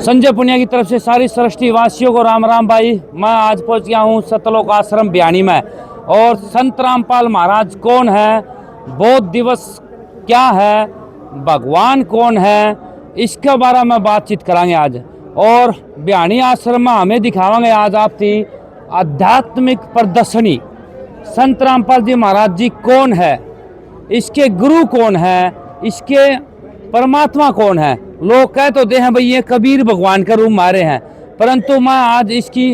संजय पुनिया की तरफ से सारी सृष्टि वासियों को राम राम भाई। मैं आज पहुंच गया हूं सतलोक आश्रम बयानी में। और संत रामपाल महाराज कौन है, बौद्ध दिवस क्या है, भगवान कौन है, इसके बारे में बातचीत करांगे आज। और बयानी आश्रम में हमें दिखावांगे आज आपकी आध्यात्मिक प्रदर्शनी। संत रामपाल जी महाराज जी कौन है, इसके गुरु कौन है, इसके परमात्मा कौन है। लोग कह तो दे हैं भाई ये कबीर भगवान का रूप मारे हैं, परंतु मैं आज इसकी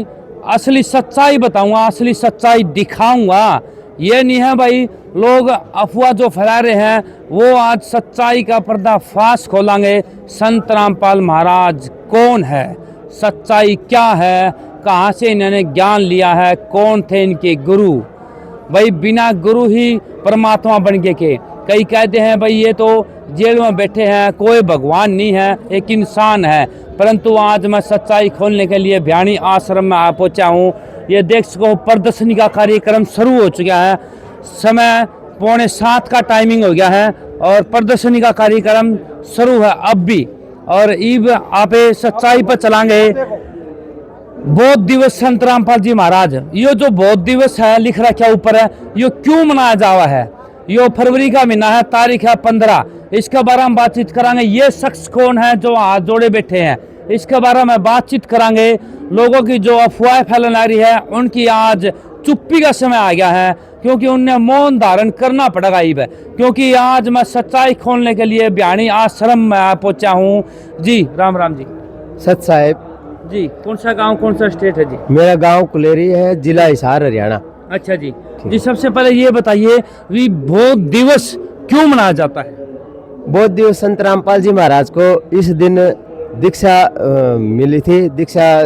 असली सच्चाई बताऊंगा, असली सच्चाई दिखाऊंगा। ये नहीं है भाई लोग अफवाह जो फैला रहे हैं, वो आज सच्चाई का पर्दाफाश खोलेंगे। संत रामपाल महाराज कौन है, सच्चाई क्या है, कहाँ से इन्होंने ज्ञान लिया है, कौन थे इनके गुरु। भाई बिना गुरु ही परमात्मा बन के कई कहते हैं भाई ये तो जेल में बैठे हैं, कोई भगवान नहीं है, एक इंसान है। परंतु आज मैं सच्चाई खोलने के लिए बयानी आश्रम में आ पहुंचा हूँ। ये देख सको प्रदर्शनी का कार्यक्रम शुरू हो चुका है। समय 6:45 का टाइमिंग हो गया है और प्रदर्शनी का कार्यक्रम शुरू है अब भी। और ईब आप सच्चाई पर चलाएंगे। बौद्ध दिवस संत रामपाल जी महाराज, ये जो बौद्ध दिवस है लिख रखा ऊपर है, ये क्यों मनाया जावा है। ये फरवरी का महीना है, तारीख है 15। इसके बारे में बातचीत करांगे। ये शख्स कौन है जो हाथ जोड़े बैठे हैं, इसके बारे में बातचीत करांगे। लोगों की जो अफवाह फैला रही है उनकी आज चुप्पी का समय आ गया है, क्योंकि उन्हें मौन धारण करना पड़ेगा ईब। क्योंकि आज मैं सच्चाई खोलने के लिए बयानी आश्रम में पहुंचा हूँ। जी राम राम जी। सत साहेब जी कौन सा गांव, कौन सा स्टेट है जी? मेरा गांव कुलेरी है, जिला हिसार, हरियाणा। अच्छा जी। जी सबसे पहले ये बताइए कि बौद्ध दिवस क्यों मनाया जाता है? बौद्ध दिवस संत रामपाल जी महाराज को इस दिन दीक्षा मिली थी, दीक्षा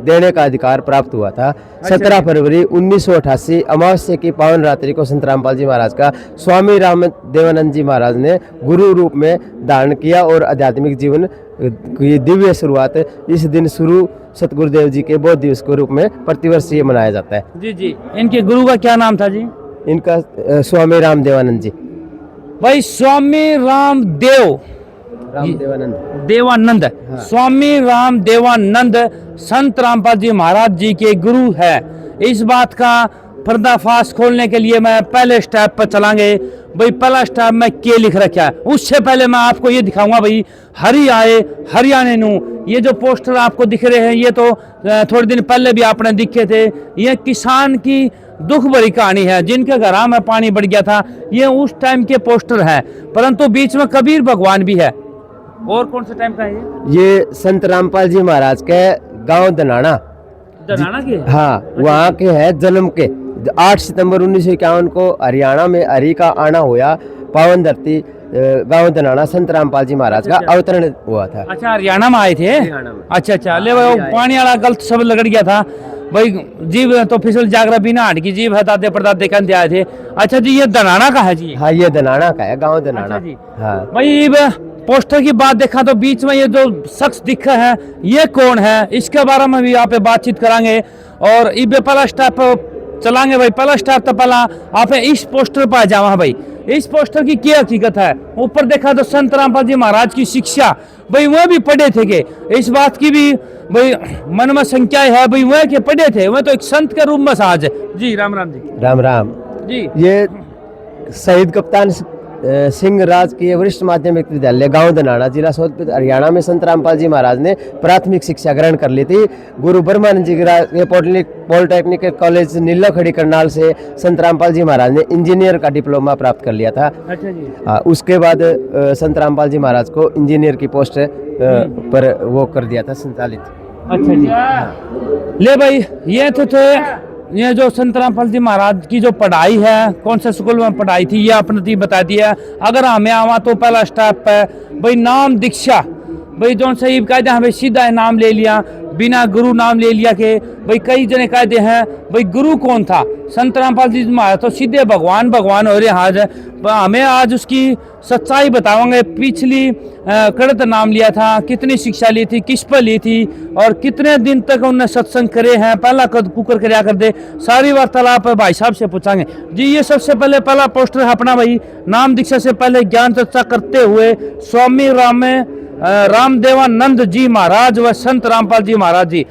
देने का अधिकार प्राप्त हुआ था। 17 फरवरी 1988 अमावस्या की पावन रात्रि को संत रामपाल जी महाराज का स्वामी राम देवानंद जी महाराज ने गुरु रूप में धारण किया और आध्यात्मिक जीवन की दिव्य शुरुआत इस दिन शुरू सतगुरुदेव जी के बौद्ध दिवस के रूप में प्रतिवर्ष ये मनाया जाता है। जी जी। इनके गुरु का क्या नाम था जी? इनका स्वामी राम देवानंद जी। भाई स्वामी रामदेव देवानंद, हाँ। स्वामी राम देवानंद संत रामपाल जी महाराज जी के गुरु है। इस बात का पर्दाफाश खोलने के लिए मैं पहले स्टेप पर चलांगे। भाई पहला स्टेप में क्या लिख रखा है, उससे पहले मैं आपको ये दिखाऊंगा। भाई हरि आए हरियाणे नू, ये जो पोस्टर आपको दिख रहे हैं ये तो थोड़े दिन पहले भी आपने दिखे थे। ये किसान की दुख भरी कहानी है, जिनके घरों में पानी बढ़ गया था। ये उस टाइम के पोस्टर है, परंतु बीच में कबीर भगवान भी है। और कौन सा टाइम का है ये संत रामपाल जी महाराज के गांव दनाना के? हाँ, वहाँ के है जन्म के। 8 सितंबर 1951 को हरियाणा में हरि का आना हुआ। पावन धरती गांव दनाना संत रामपाल जी महाराज का अवतरण हुआ था। अच्छा हरियाणा में आए थे। अच्छा अच्छा। ले भाई पानी वाला गलत शब्द लगड़ गया था भाई। जीव तो फिसल जागरा बिना हट की जीव है, दादे परदादे कहते आए थे। अच्छा जी ये दनाना का है जी? हाँ ये दनाना का है, गाँव दनाना। अच्छा जी। हाँ भाई पोस्टर की बात देखा तो बीच में ये जो शख्स दिखा है ये कौन है, इसके बारे में भी आप बातचीत करांगे। और इबे पहला स्टेप चलाएंगे। भाई पहला स्टेप तो पहला आप इस पोस्टर पर जावा। भाई इस पोस्टर की क्या हकीकत है? ऊपर देखा तो संत रामपाल जी महाराज की शिक्षा, भाई वह भी पढ़े थे के? इस बात की भी भाई मन में संख्या है, भाई वह के पढ़े थे, वह तो एक संत के रूप में साज है। जी राम राम जी। राम राम जी। ये शहीद कप्तान सिंह राजकीय वरिष्ठ माध्यमिक विद्यालय गांव दनाना, जिला सोनभद्र, हरियाणा में संत रामपाल जी महाराज ने प्राथमिक शिक्षा ग्रहण कर ली थी। गुरु ब्रह्मानंद जी के पॉलिटेक्निक कॉलेज नीलाखड़ी करनाल से संत रामपाल जी महाराज ने इंजीनियर का डिप्लोमा प्राप्त कर लिया था। अच्छा जी। उसके बाद संत रामपाल जी महाराज को इंजीनियर की पोस्ट पर वो कर दिया था, संचालित। अच्छा जी। ले भाई ये जो संत रामपाल जी महाराज की जो पढ़ाई है, कौन से स्कूल में पढ़ाई थी, ये आपने बता दिया। अगर हमें आवा तो पहला स्टेप है भाई नाम दीक्षा। भाई जो सही कहते हैं भाई सीधा है नाम ले लिया, बिना गुरु नाम ले लिया के। भाई कई जने कहते हैं भाई गुरु कौन था? संत रामपाल जी महाराज तो सीधे भगवान भगवान हो रहे आज। हमें आज उसकी सच्चाई बताओगे। पिछली कड़त नाम लिया था, कितनी शिक्षा ली थी, किस पर ली थी, और कितने दिन तक उन्हें सत्संग करे हैं, पहला कद कुकर कराया कर दे, सारी वार्तालाप भाई साहब से पूछांगे। जी ये सबसे पहले पहला पोस्टर है अपना। भाई नाम दीक्षा से पहले ज्ञान चर्चा करते हुए स्वामी राम रामदेवानंद जी महाराज व संत रामपाल जी महाराज जी।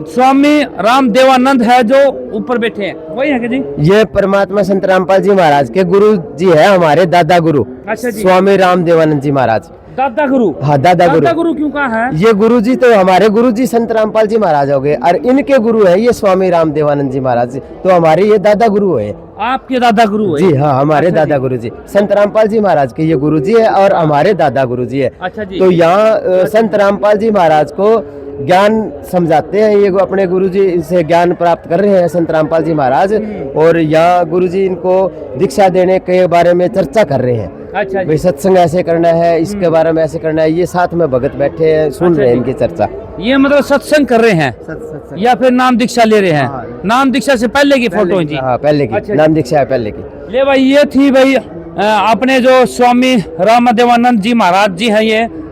स्वामी रामदेवानंद है जो ऊपर बैठे हैं, वही है कि जी? ये परमात्मा संत रामपाल जी महाराज के गुरु जी है, हमारे दादा गुरु। अच्छा जी। स्वामी रामदेवानंद जी महाराज दादा गुरु। हाँ, दादा गुरु। दादा गुरु क्यों कहा है? ये गुरु जी तो हमारे गुरु जी संत रामपाल जी महाराज हो गए, और इनके गुरु है ये स्वामी रामदेवानंद जी महाराज, तो हमारे ये दादा गुरु है। आपके दादा गुरु है? जी हाँ, हमारे अच्छा दादा जी। गुरु जी संत रामपाल जी महाराज के ये गुरु जी है, और हमारे दादा गुरु जी है। अच्छा जी। तो यहाँ संत रामपाल जी महाराज को ज्ञान समझाते हैं, ये अपने गुरु जी से ज्ञान प्राप्त कर रहे हैं संत रामपाल जी महाराज, और यहाँ गुरु जी इनको दीक्षा देने के बारे में चर्चा कर रहे हैं। अच्छा जी। भाई सत्संग ऐसे करना है, इसके बारे में ऐसे करना है, ये साथ में भगत बैठे हैं, सुन अच्छा रहे हैं जी। इनकी चर्चा। ये मतलब सत्संग कर रहे हैं या फिर नाम दीक्षा ले रहे हैं? हाँ। नाम दीक्षा से पहले की फोटो है जी? हाँ, पहले की अच्छा जी। नाम दीक्षा है पहले की। ले भाई, ये थी भाई अपने जो स्वामी रामदेवानंद जी महाराज जी हैं,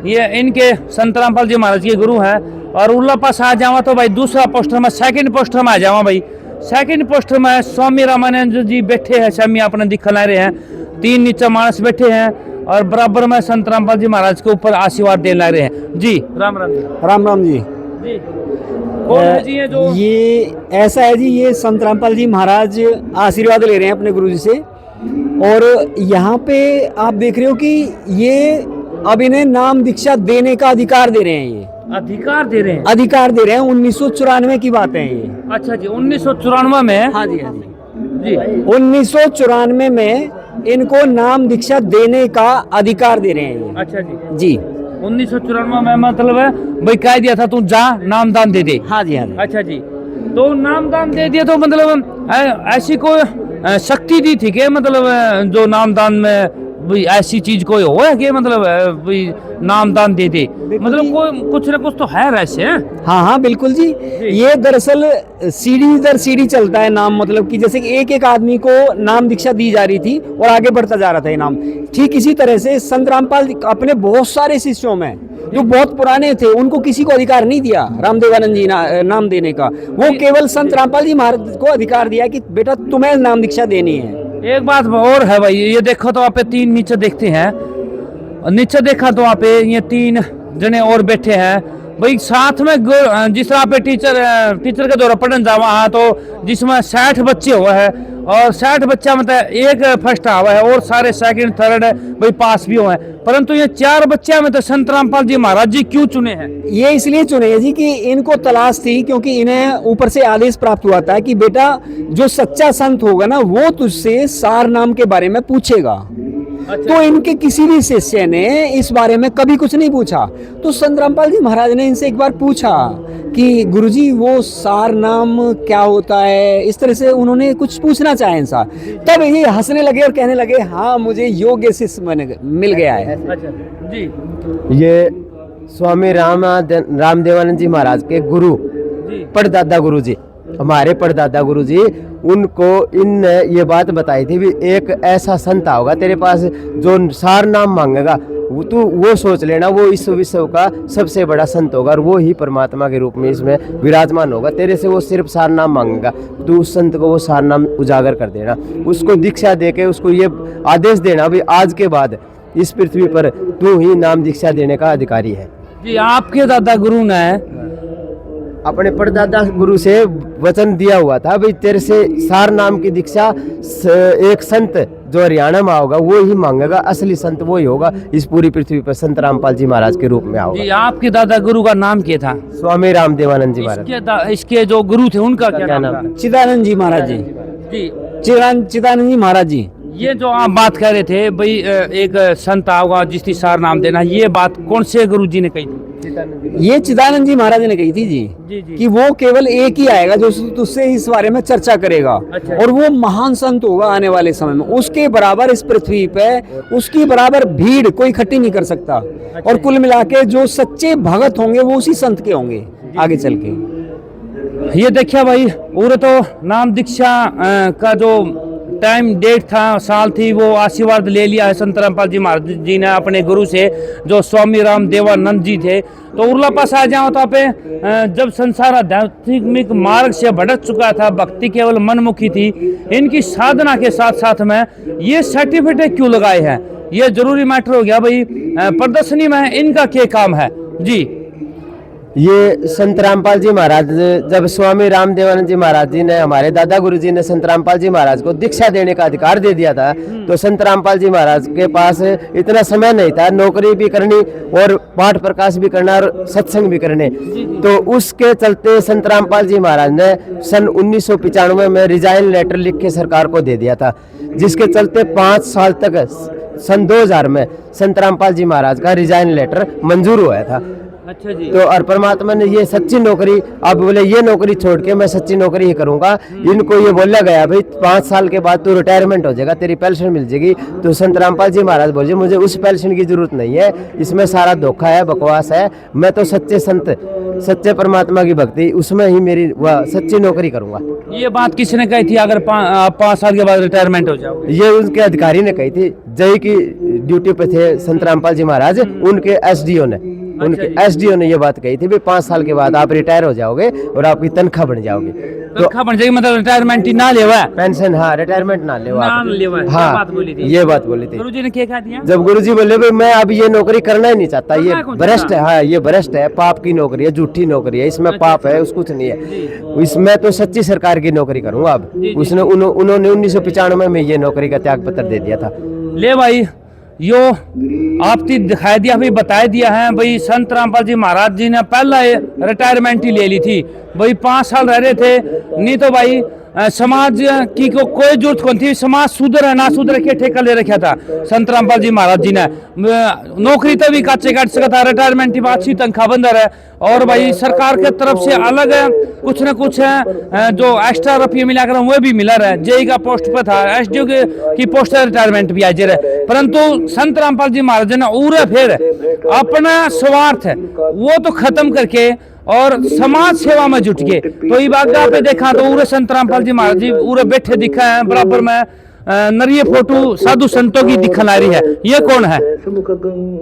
ये इनके संत रामपाल जी महाराज के गुरु हैं। और उल्ला पास आ जावा तो भाई दूसरा पोस्टर में, सेकंड पोस्टर में आ जावा भाई। सेकंड पोस्टर में स्वामी रामानंद जी बैठे हैं, स्वामी अपने दिखला रहे हैं, 3 नीचे मानस बैठे हैं, और बराबर में संत रामपाल जी महाराज के ऊपर आशीर्वाद देने लग रहे हैं जी। राम राम जी। राम राम जी। जी कौन है जी ये जो? ये ऐसा है जी, ये संत रामपाल जी महाराज आशीर्वाद ले रहे हैं अपने गुरु जी से, और यहाँ पे आप देख रहे हो कि ये अब इन्हें नाम दीक्षा देने का अधिकार दे रहे हैं। ये अधिकार दे रहे हैं? अधिकार दे रहे हैं, 1994 की बात है ये। अच्छा जी, 1994 में? हाँ जी, हाँ जी। जी 1994 में इनको नाम दीक्षा देने का अधिकार दे रहे हैं ये। अच्छा जी। जी 1994 में मतलब है भाई कह दिया था तू जा नामदान दे दे। हाँ जी, हाँ जी। अच्छा जी, तो नामदान दे दिया तो मतलब ऐसी कोई शक्ति दी थी कि मतलब जो नामदान में भाई ऐसी चीज कोई हो है कि मतलब भाई नामदान दे दे, मतलब कोई कुछ ना कुछ तो है रहस्य? हाँ हाँ बिल्कुल जी। ये दरअसल सीढ़ी दर सीढ़ी चलता है नाम, मतलब कि जैसे कि एक आदमी को नाम दीक्षा दी जा रही थी और आगे बढ़ता जा रहा था ये नाम, ठीक इसी तरह से संत रामपाल अपने बहुत सारे शिष्यों में जो बहुत पुराने थे उनको किसी को अधिकार नहीं दिया रामदेवानंद जी नाम देने का। वो केवल संत रामपाल जी महाराज को अधिकार दिया कि बेटा तुम्हें नाम दीक्षा देनी है। एक बात और है भाई, ये देखो तो आप 3 नीचे देखते हैं, नीचे देखा तो आप ये 3 जने और बैठे हैं भाई साथ में। जिस तरह पे टीचर के द्वारा पढ़ने जावा है तो जिसमें 60 बच्चे हुए हैं, और 60 बच्चा मतलब एक फर्स्ट हुआ है और सारे सेकंड थर्ड भाई पास भी हुए हैं, परंतु ये 4 बच्चे में तो संत रामपाल जी महाराज जी क्यों चुने हैं? ये इसलिए चुने हैं जी कि इनको तलाश थी, क्योंकि इन्हें ऊपर से आदेश प्राप्त हुआ था कि बेटा जो सच्चा संत होगा ना वो तुझसे सार नाम के बारे में पूछेगा। अच्छा। तो इनके किसी भी शिष्य ने इस बारे में कभी कुछ नहीं पूछा, तो संत रामपाल जी महाराज ने इनसे एक बार पूछा कि गुरुजी वो सार नाम क्या होता है, इस तरह से उन्होंने कुछ पूछना चाहे इनसा। तब ये हंसने लगे और कहने लगे हाँ मुझे योग्य शिष्य मिल गया है। अच्छा जी। ये स्वामी रामदेवानंद जी महाराज के गुरु जी परदादा गुरु जी, हमारे परदादा गुरु जी, उनको इन ये बात बताई थी भी एक ऐसा संत होगा तेरे पास जो सार नाम मांगेगा, तू वो सोच लेना वो इस विश्व का सबसे बड़ा संत होगा, और वो ही परमात्मा के रूप में इसमें विराजमान होगा। तेरे से वो सिर्फ सार नाम मांगेगा, तू उस संत को वो सार नाम उजागर कर देना, उसको दीक्षा देके उसको ये आदेश देना भी आज के बाद इस पृथ्वी पर तू ही नाम दीक्षा देने का अधिकारी है। जी आपके दादा गुरु ने अपने परदादा गुरु से वचन दिया हुआ था भाई तेरे से सार नाम की दीक्षा एक संत जो हरियाणा में होगा वो ही मांगेगा, असली संत वो ही होगा इस पूरी पृथ्वी पर, संत रामपाल जी महाराज के रूप में जी। आओगा। आपके दादा गुरु का नाम क्या था? स्वामी रामदेवानंद जी महाराज। इसके जो गुरु थे उनका क्या नाम था? चिदानंद जी महाराज जी। जी चिदानंद जी महाराज जी। ये जो आप बात कह रहे थे भाई एक संत आओगा जिसकी सार नाम देना, ये बात कौन से गुरु जी ने कही थी? ये चिदानंद जी महाराज ने कही थी जी, जी। कि वो केवल एक ही आएगा जो तुझसे इस बारे में चर्चा करेगा। अच्छा। और वो महान संत होगा आने वाले समय में, उसके बराबर इस पृथ्वी पे उसकी बराबर भीड़ कोई इकट्ठी नहीं कर सकता। और कुल मिला के जो सच्चे भगत होंगे वो उसी संत के होंगे आगे चल के। ये देखिए भाई, पूरे तो नाम दीक्षा का जो टाइम डेट था, साल थी, वो आशीर्वाद ले लिया है संत रामपाल जी महाराज जी ने अपने गुरु से जो स्वामी रामदेवानंद जी थे। तो उर्ला पास आ जाओ तो आप जब संसार आध्यात्मिक मार्ग से भटक चुका था, भक्ति केवल मनमुखी थी, इनकी साधना के साथ साथ में ये सर्टिफिकेट क्यों लगाए हैं? ये जरूरी मैटर हो गया भाई। प्रदर्शनी में इनका क्या काम है जी? ये संत रामपाल जी महाराज, जब स्वामी रामदेवानंद जी महाराज जी ने, हमारे दादा गुरु जी ने संत रामपाल जी महाराज को दीक्षा देने का अधिकार दे दिया था, तो संत रामपाल जी महाराज के पास इतना समय नहीं था नौकरी भी करनी और पाठ प्रकाश भी करना और सत्संग भी करने। तो उसके चलते संत रामपाल जी महाराज ने सन 1995 में रिजाइन लेटर लिख के सरकार को दे दिया था, जिसके चलते 5 साल तक सन 2000 में संत रामपाल जी महाराज का रिजाइन लेटर मंजूर हुआ था। अच्छा जी। तो और परमात्मा ने ये सच्ची नौकरी, अब बोले ये नौकरी छोड़ के मैं सच्ची नौकरी ही करूंगा। इनको ये बोला गया भाई 5 साल के बाद तू रिटायरमेंट हो जाएगा, तेरी पेंशन मिल जाएगी। तो संत रामपाल जी महाराज बोले मुझे उस पेंशन की जरूरत नहीं है, इसमें सारा धोखा है, बकवास है। मैं तो सच्चे संत, सच्चे परमात्मा की भक्ति, उसमें ही मेरी वह सच्ची नौकरी करूंगा। ये बात किसने कही थी, अगर 5 साल के बाद रिटायरमेंट हो जाओ? ये उनके अधिकारी ने कही थी, जय की ड्यूटी पे थे संत रामपाल जी महाराज, उनके एसडीओ ने, उनके एसडीओ ने ये बात कही थी भी 5 साल के बाद आप रिटायर हो जाओगे और आपकी तनख्वाह बन जाओगी। तनख्वाह बन जाएगी मतलब रिटायरमेंट ही ना लेवा, पेंशन, हाँ रिटायरमेंट ना लेवा, हाँ बात बोली थी, ये बात बोली थी। गुरुजी ने क्या कहा दिया? जब गुरुजी बोले भाई मैं अब ये नौकरी करना ही नहीं चाहता, ये भ्रष्ट है, हाँ ये भ्रष्ट है, पाप की नौकरी है, झूठी नौकरी है, इसमें पाप है, उस कुछ नहीं है, इसमें तो सच्ची सरकार की नौकरी करूंगा। अब उसने उन्होंने 1995 में ये नौकरी का त्याग पत्र दे दिया था। ले भाई यो आपने दिखाई दिया भाई, बताया दिया है भाई। संत रामपाल जी महाराज जी ने पहला रिटायरमेंट ही ले ली थी भाई, 5 साल रह रहे थे, नहीं तो भाई समाज की को कोई जरूरत कौन थी, समाज सुधर है ना सुधर के ठेका ले रखा था संत रामपाल जी महाराज जी ने। नौकरी तो भी काचे काट सका था, रिटायरमेंट की अच्छी तनख्वाह बंदर है, और भाई सरकार के तरफ से अलग है कुछ न कुछ है जो एक्स्ट्रा रुपये मिला कर वो भी मिला रहा है। जेई का पोस्ट पर था, एसडीओ की पोस्ट है, रिटायरमेंट भी आज रहे, परंतु संत रामपाल जी महाराज ने उरे फिर अपना स्वार्थ है वो तो खत्म करके और समाज सेवा में जुट गए। तो ये बात पे देखा तो उरे संत रामपाल जी महाराज जी उरे बैठे दिखा है, बराबर में नरिये फोटो साधु संतों की दिखन आ रही है। ये कौन है?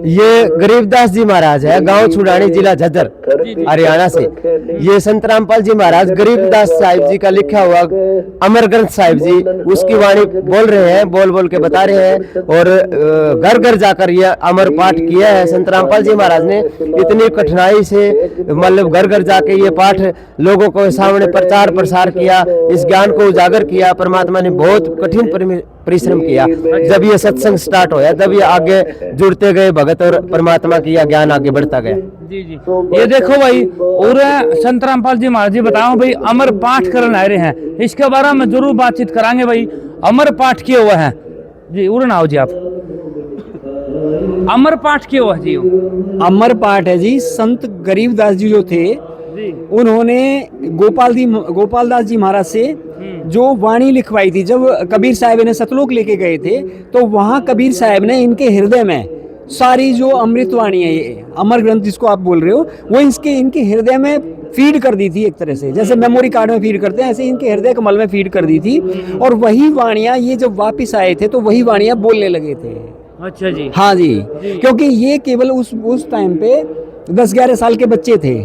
ये गरीबदास जी महाराज है, गांव छुड़ानी, जिला झज्जर, हरियाणा से। ये संत रामपाल जी महाराज गरीबदास साहिब जी का लिखा हुआ अमर ग्रंथ साहिब जी, उसकी वाणी बोल रहे हैं, बोल बोल के बता रहे हैं, और घर घर जाकर ये अमर पाठ किया है। संत रामपाल जी महाराज ने इतनी कठिनाई से मतलब घर घर जाके ये पाठ लोगों को सामने प्रचार प्रसार किया, इस ज्ञान को उजागर किया। परमात्मा ने बहुत कठिन परिश्रम किया। जब ये सत्संग स्टार्ट होया तब ये आगे जुड़ते गए भगत, और परमात्मा की यह ज्ञान आगे बढ़ता गया। जी जी। ये देखो भाई, और संत रामपाल जी महाराज जी बताओ भाई, अमर पाठ करने आ रहे हैं, इसके बारे में जरूर बातचीत करांगे भाई। अमर पाठ किए हुए हैं जी, उड़ना हो जी आप। अमर पाठ किए हुआ जी? अमर पाठ है जी, संत गरीबदास जी जो थे उन्होंने गोपाल दास जी महाराज से जो वाणी लिखवाई थी। जब कबीर साहब ने सतलोक लेके गए थे तो वहाँ कबीर साहब ने इनके हृदय में सारी जो अमृत वाणी है, ये अमर ग्रंथ जिसको आप बोल रहे हो, वो इनके हृदय में फीड कर दी थी। एक तरह से जैसे मेमोरी कार्ड में फीड करते हैं, ऐसे इनके हृदय कमल में फीड कर दी थी। और वही वाणियाँ ये जब वापिस आए थे तो वही वाणियाँ बोलने लगे थे। अच्छा जी। हाँ जी, क्योंकि ये केवल उस टाइम पे 10-11 साल के बच्चे थे,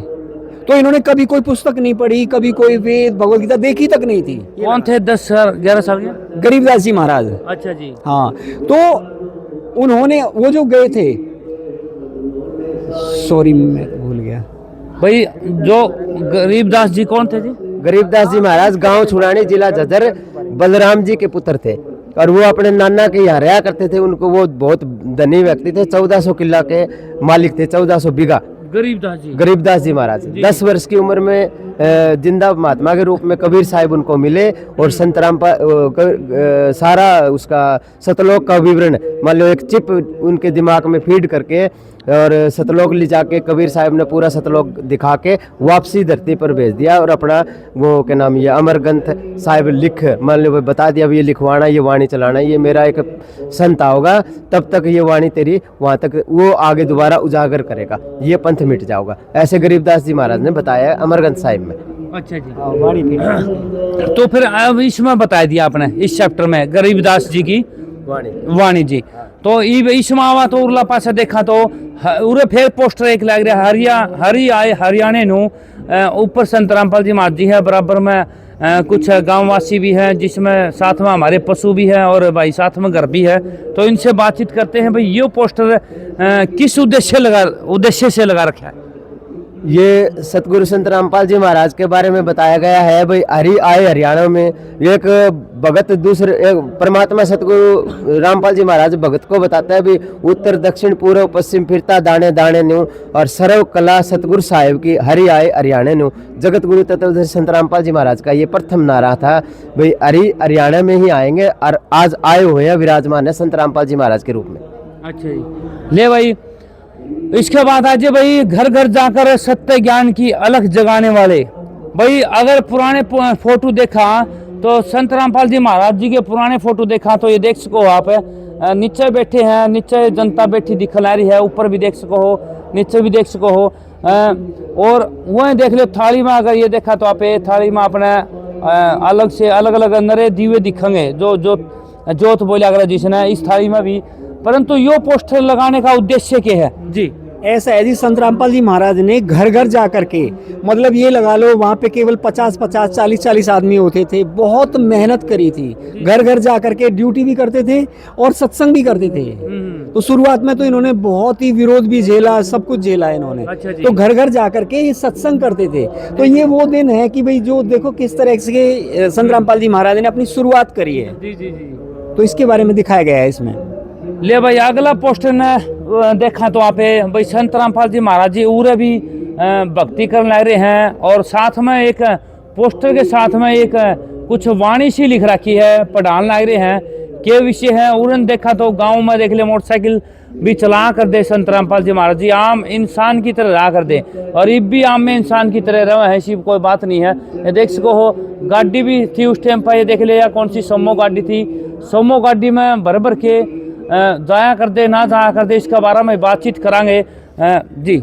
तो इन्होंने कभी कोई पुस्तक नहीं पढ़ी, कभी कोई वेद भगवद गीता देखी तक नहीं थी। कौन थे 10-11 साल के? गरीबदास जी महाराज। अच्छा जी। हाँ, तो उन्होंने वो जो गए थे, सॉरी मैं भूल गया भाई, जो गरीबदास जी कौन थे जी? गरीबदास जी महाराज गांव छुड़ानी, जिला झज्जर, बलराम जी के पुत्र थे, और वो अपने नाना के यहाँ रहा करते थे। उनको वो बहुत धनी व्यक्ति थे, 1400 किला के मालिक थे, 1400 बीघा। गरीबदास जी महाराज 10 वर्ष की उम्र में जिंदा महात्मा के रूप में कबीर साहिब उनको मिले, और संत रामपाल सारा उसका सतलोक का विवरण मान लो एक चिप उनके दिमाग में फीड करके, और सतलोक ले जाके कबीर साहिब ने पूरा सतलोक दिखा के वापसी धरती पर भेज दिया। और अपना वो क्या नाम, ये अमर ग्रंथ साहिब लिख मान लो बता दिया, ये लिखवाना, ये वाणी चलाना, ये मेरा एक संत आओगा तब तक ये वाणी तेरी वहाँ तक वो आगे दोबारा उजागर करेगा, ये पंथ मिट जाओगा। ऐसे गरीबदास जी महाराज ने बताया अमर ग्रंथ साहिब में। अच्छा जी। तो फिर अब इसमें बता दिया आपने इस चैप्टर में गरीबदास जी की वाणी जी। तो इसमें आवा तो उरला पासा देखा तो उरे फिर पोस्टर एक लग रहा हरियाणे नु ऊपर संत रामपाल जी महाराज जी है, बराबर में कुछ गांववासी भी हैं, जिसमें साथ में हमारे पशु भी हैं और भाई साथ में घर भी है। तो इनसे बातचीत करते हैं। भाई ये पोस्टर किस उद्देश्य से लगा रखा है? ये सतगुरु संत रामपाल जी महाराज के बारे में बताया गया है। भाई हरि आए हरियाणा में एक भगत दूसरे एक परमात्मा सतगुरु रामपाल जी महाराज भगत को बताता है भी उत्तर दक्षिण पूर्व पश्चिम फिरता दाने दाने न्यू और सर्व कला सतगुरु साहिब की हरि आए हरियाणा न्यू। जगत गुरु तत्वदर्शी संत रामपाल जी महाराज का ये प्रथम नारा था, भाई हरि हरियाणा में ही आएंगे और आज आए हुए हैं विराजमान है संत रामपाल जी महाराज के रूप में। अच्छा जी, ले भाई इसके बाद आज भाई घर घर जाकर सत्य ज्ञान की अलख जगाने वाले। भाई अगर पुराने फोटो देखा तो संत रामपाल जी महाराज जी के पुराने फोटो देखा तो ये देख सको आप नीचे बैठे हैं, नीचे जनता बैठी दिखला रही है, ऊपर भी देख सको हो, नीचे भी देख सको हो। और वह देख लो थाली में, अगर ये देखा तो आप थाली में अपने अलग से अलग अलग नरे दीवे दिखेंगे जो जोत बोले अगर जिसने इस थाली में भी। परंतु यो पोस्टर लगाने का उद्देश्य क्या है जी? ऐसा है जी, संत रामपाल जी महाराज ने घर घर जा करके, मतलब ये लगा लो वहाँ पे केवल 50-50 40-40 आदमी होते थे, बहुत मेहनत करी थी। घर घर जा करके ड्यूटी भी करते थे और सत्संग भी करते थे। तो शुरुआत में तो इन्होंने बहुत ही विरोध भी झेला, सब कुछ झेला इन्होंने। अच्छा जी। तो घर घर जा करके ये सत्संग करते थे। तो ये वो दिन है कि भाई जो देखो किस तरह से संत रामपाल जी महाराज ने अपनी शुरुआत करी है। जी जी जी। तो इसके बारे में दिखाया गया है इसमें। ले भाई अगला पोस्टर ने देखा तो आप भाई संत रामपाल जी महाराज जी उरे भी भक्ति करने लग रहे हैं और साथ में एक पोस्टर के साथ में एक कुछ वाणी सी लिख रखी है, पढ़ाने लग रहे हैं। के विषय है उड़न देखा तो गांव में देख ले मोटरसाइकिल भी चला कर दे संत रामपाल जी महाराज जी, आम इंसान की तरह रहा कर दे और इब भी आम में इंसान की तरह रहे हैं, ऐसी कोई बात नहीं है। ये देख सको हो गाड़ी भी थी उस टाइम पर, ये देख ले या कौन सी सोमो गाड़ी थी, सोमो गाड़ी में भर भर के जाया कर दे ना जाया कर दे, इसके बारे में बातचीत करांगे जी।